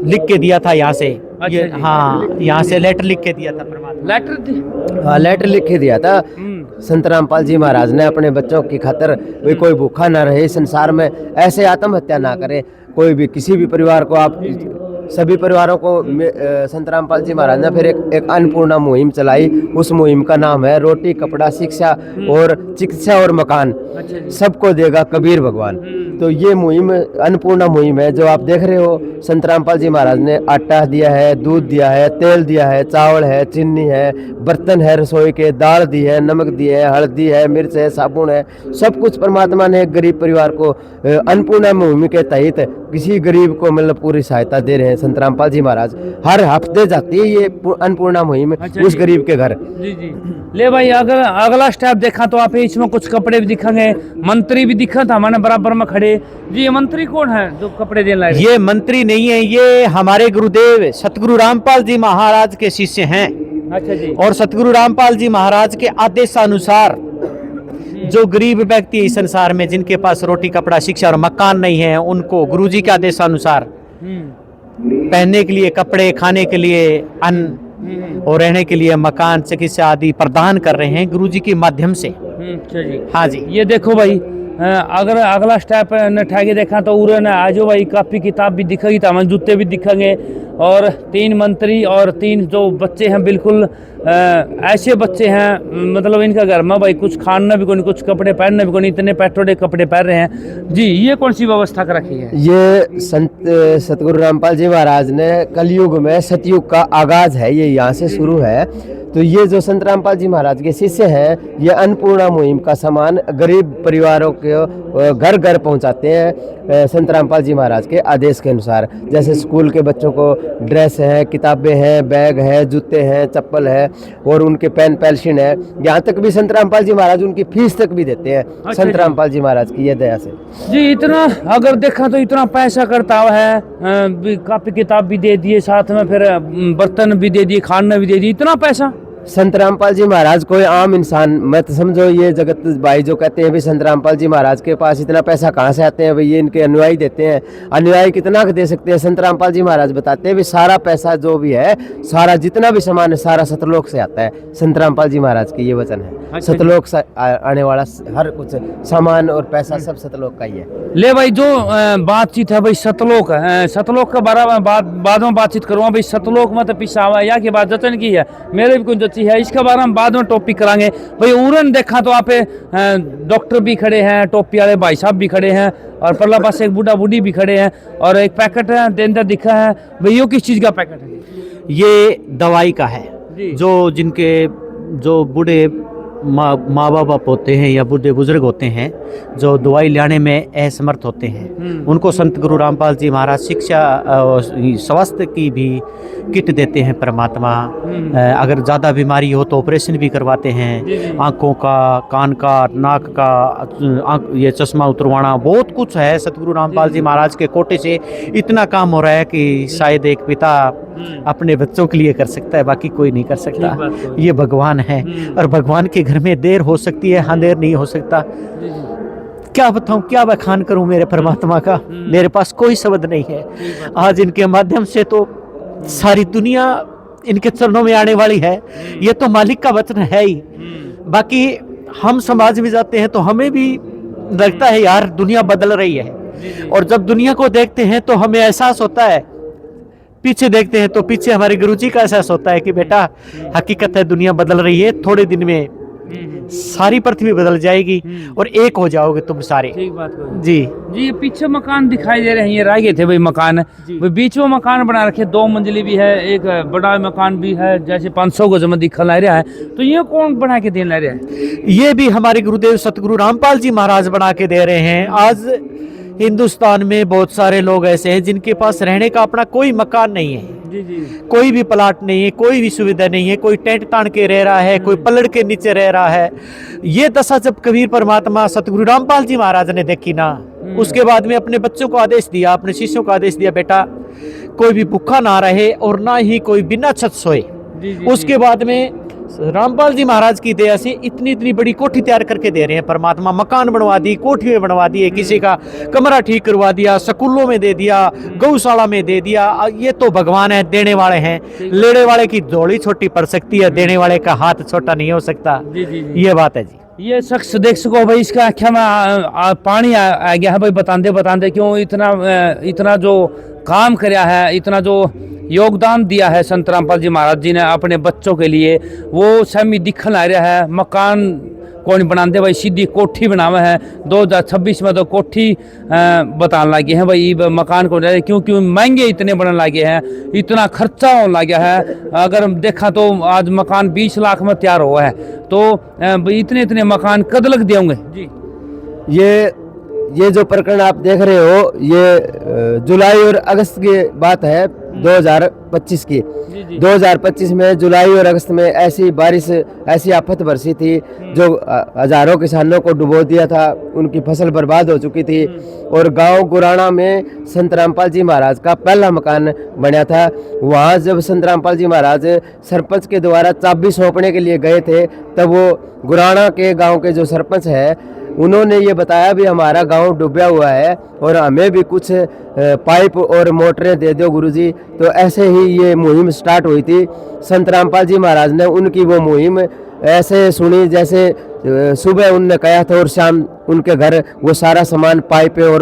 लिख के दिया था यहाँ से। ये हाँ, यहाँ से लेटर लिख के दिया था परमात्मा। हाँ, लेटर लिख के दिया था संत रामपाल जी महाराज ने अपने बच्चों की खातिर। वे कोई भूखा ना रहे संसार में, ऐसे आत्महत्या ना करे कोई भी, किसी भी परिवार को। आप सभी परिवारों को संत रामपाल जी महाराज ने फिर एक अन्नपूर्णा मुहिम चलाई। उस मुहिम का नाम है रोटी, कपड़ा, शिक्षा और चिकित्सा और मकान सबको देगा कबीर भगवान। तो ये मुहिम अन्नपूर्णा मुहिम है जो आप देख रहे हो। संत रामपाल जी महाराज ने आटा दिया है, दूध दिया है, तेल दिया है, चावल है, चीनी है, बर्तन है रसोई के, दाल दी है, नमक दी है, हल्दी है, मिर्च है, साबुन है, सब कुछ परमात्मा ने गरीब परिवार को अन्नपूर्णा मुहिम के तहत किसी गरीब को मतलब पूरी सहायता दे रहे हैं। संत रामपाल जी महाराज हर हफ्ते जाती है ये अन्नपूर्णा मुहिम उस गरीब के घर। जी जी। ले भाई अगर अगला स्टेप देखा तो आप इसमें कुछ कपड़े भी दिखेंगे, मंत्री भी दिखा था हमारे बराबर में खड़े। जी ये मंत्री कौन है जो कपड़े देने लाए? ये मंत्री नहीं है, ये हमारे गुरुदेव सतगुरु रामपाल जी महाराज के शिष्य हैं। अच्छा जी। और सतगुरु रामपाल जी महाराज के आदेशानुसार जो गरीब व्यक्ति इस संसार में, जिनके पास रोटी, कपड़ा, शिक्षा और मकान नहीं है, उनको गुरुजी के आदेशानुसार पहनने के लिए कपड़े, खाने के लिए अन्न और रहने के लिए मकान, चिकित्सा आदि प्रदान कर रहे हैं गुरुजी के माध्यम से। अच्छा जी। हाँ जी। ये देखो भाई, अगर अगला स्टेप न ठाके देखा तो उरे न आजो भाई कापी किताब भी दिखेगी, तमाम जूते भी दिखेंगे। और 3 मंत्री और 3 जो बच्चे हैं, बिल्कुल ऐसे बच्चे हैं, मतलब इनका घर में भाई कुछ खाना भी कोई, कुछ कपड़े पहनने भी कोई, इतने पेट्रोल कपड़े पहन रहे हैं। जी ये कौन सी व्यवस्था कर रखी है? ये संत सतगुरु रामपाल जी महाराज ने कलयुग में सतयुग का आगाज है, ये यहाँ से शुरू है। तो ये जो संत रामपाल जी महाराज के शिष्य हैं, ये अन्नपूर्णा मुहिम का सामान गरीब परिवारों के घर घर पहुंचाते हैं संत रामपाल जी महाराज के आदेश के अनुसार। जैसे स्कूल के बच्चों को ड्रेस है, किताबें हैं, बैग है, जूते हैं, चप्पल है और उनके पेन पेंसिल है। यहाँ तक भी संत रामपाल जी महाराज उनकी फीस तक भी देते हैं संत रामपाल जी महाराज की ये दया से। जी इतना अगर देखा तो इतना पैसा करता है, कापी किताब भी दे दिए, साथ में फिर बर्तन भी दे दिए, खाना भी दे दिए, इतना पैसा। संत रामपाल जी महाराज कोई आम इंसान मत समझो। ये जगत भाई जो कहते हैं भी संत रामपाल जी महाराज के पास इतना पैसा कहाँ से आते हैं, भाई ये इनके अनुयायी देते हैं। अनुयायी कितना दे सकते हैं? संत रामपाल जी महाराज बताते हैं भी सारा पैसा जो भी है, सारा जितना भी सामान है, सारा सतलोक से आता है। संत रामपाल जी महाराज की ये वचन है। सतलोक से आने वाला हर कुछ सामान और पैसा सब सतलोक का ही है। ले भाई जो बातचीत है भाई सतलोक, सतलोक के बारे में बाद में बातचीत करूँगा भाई। सतलोक में तो पिछावा या के बाद जतन की है, मेरे भी कुछ है, इसके बारे में बाद में टॉपिक करांगे भाई। उरन देखा तो आप डॉक्टर भी खड़े हैं, टोपी वाले भाई साहब भी खड़े हैं और परला पास एक बूढ़ा बूढ़ी भी खड़े हैं और एक पैकेट है अंदर दिखा है भाई। ये किस चीज का पैकेट है? ये दवाई का है। जो जिनके जो बूढ़े माँ बाप होते हैं या बूढ़े बुजुर्ग होते हैं जो दवाई लाने में असमर्थ होते हैं, उनको संत गुरु रामपाल जी महाराज शिक्षा स्वास्थ्य की भी किट देते हैं परमात्मा। अगर ज़्यादा बीमारी हो तो ऑपरेशन भी करवाते हैं, आँखों का, कान का, नाक का, ये चश्मा उतरवाना, बहुत कुछ है। सतगुरु रामपाल जी महाराज के कोटे से इतना काम हो रहा है कि शायद एक पिता अपने बच्चों के लिए कर सकता है, बाकी कोई नहीं कर सकता। ये भगवान है और भगवान के घर में देर हो सकती है, हाँ देर नहीं हो सकता। क्या बताऊं, क्या बखान करूं मेरे परमात्मा का, मेरे पास कोई शब्द नहीं है। आज इनके माध्यम से तो सारी दुनिया इनके चरणों में आने वाली है, ये तो मालिक का वचन है ही। बाकी हम समाज में जाते हैं तो हमें भी लगता है यार दुनिया बदल रही है, और जब दुनिया को देखते हैं तो हमें एहसास होता है, पीछे देखते हैं तो पीछे हमारे गुरुजी का एहसास होता है कि बेटा हकीकत है दुनिया बदल रही है, थोड़े दिन में सारी पृथ्वी बदल जाएगी और एक हो जाओगे तुम सारे। ठीक बात है जी जी। ये पीछे मकान दिखाई दे रहे हैं, ये रह गए थे भाई मकान, वो बीच में मकान बना रखे, 2 मंजिली भी है, एक बड़ा मकान भी है, जैसे 500 गज में दिखा ला रहा है। तो ये कौन बना के दे ला रहा है? ये भी हमारे गुरुदेव सतगुरु रामपाल जी महाराज बना के दे रहे हैं। आज हिंदुस्तान में बहुत सारे लोग ऐसे हैं जिनके पास रहने का अपना कोई मकान नहीं है, जी जी, कोई भी प्लाट नहीं है, कोई भी सुविधा नहीं है, कोई टेंट तान के रह रहा है, कोई पलड़ के नीचे रह रहा है। ये दशा जब कबीर परमात्मा सतगुरु रामपाल जी महाराज ने देखी ना, उसके बाद में अपने बच्चों को आदेश दिया, अपने शिष्यों को आदेश दिया, बेटा कोई भी भूखा ना रहे और ना ही कोई बिना छत सोए। उसके बाद में रामपाल जी महाराज की दया से इतनी इतनी बड़ी कोठी तैयार करके दे रहे हैं परमात्मा। मकान बनवा दी, कोठी में बनवा दिए, किसी का कमरा ठीक करवा दिया, स्कूलों में दे दिया, गौशाला में दे दिया। ये तो भगवान है, देने वाले हैं। लेने वाले की झोली छोटी पड़ सकती है, देने वाले का हाथ छोटा नहीं हो सकता। ये बात है जी। ये शख्स देख सको भाई, इसका आँखों में पानी आ गया है भाई, बताते क्यों इतना जो काम कराया है, इतना जो योगदान दिया है संत रामपाल जी महाराज जी ने अपने बच्चों के लिए, वो समी दिखन आ रहा है। मकान कौन बनाते भाई, सीधी कोठी बनावे है। 2026 में तो कोठी बताने लगे हैं भाई, मकान को क्योंकि महंगे इतने बनने लगे हैं, इतना खर्चा होने लगा है। अगर देखा तो आज मकान 20 लाख में तैयार हुआ है, तो इतने इतने मकान कद लग देंगे जी। ये जो प्रकरण आप देख रहे हो, ये जुलाई और अगस्त की बात है 2025 की। 2025 में जुलाई और अगस्त में ऐसी बारिश, ऐसी आफत बरसी थी जो हजारों किसानों को डुबो दिया था, उनकी फसल बर्बाद हो चुकी थी। और गांव गुराना में संत रामपाल जी महाराज का पहला मकान बना था। वहाँ जब संत रामपाल जी महाराज सरपंच के द्वारा चाबी सौंपने के लिए गए थे, तब वो गुराना के गाँव के जो सरपंच है, उन्होंने ये बताया भी हमारा गांव डूबा हुआ है और हमें भी कुछ पाइप और मोटरें दे दो गुरुजी। तो ऐसे ही ये मुहिम स्टार्ट हुई थी। संत रामपाल जी महाराज ने उनकी वो मुहिम ऐसे सुनी जैसे सुबह उनने कहा था और शाम उनके घर वो सारा सामान, पाइपें और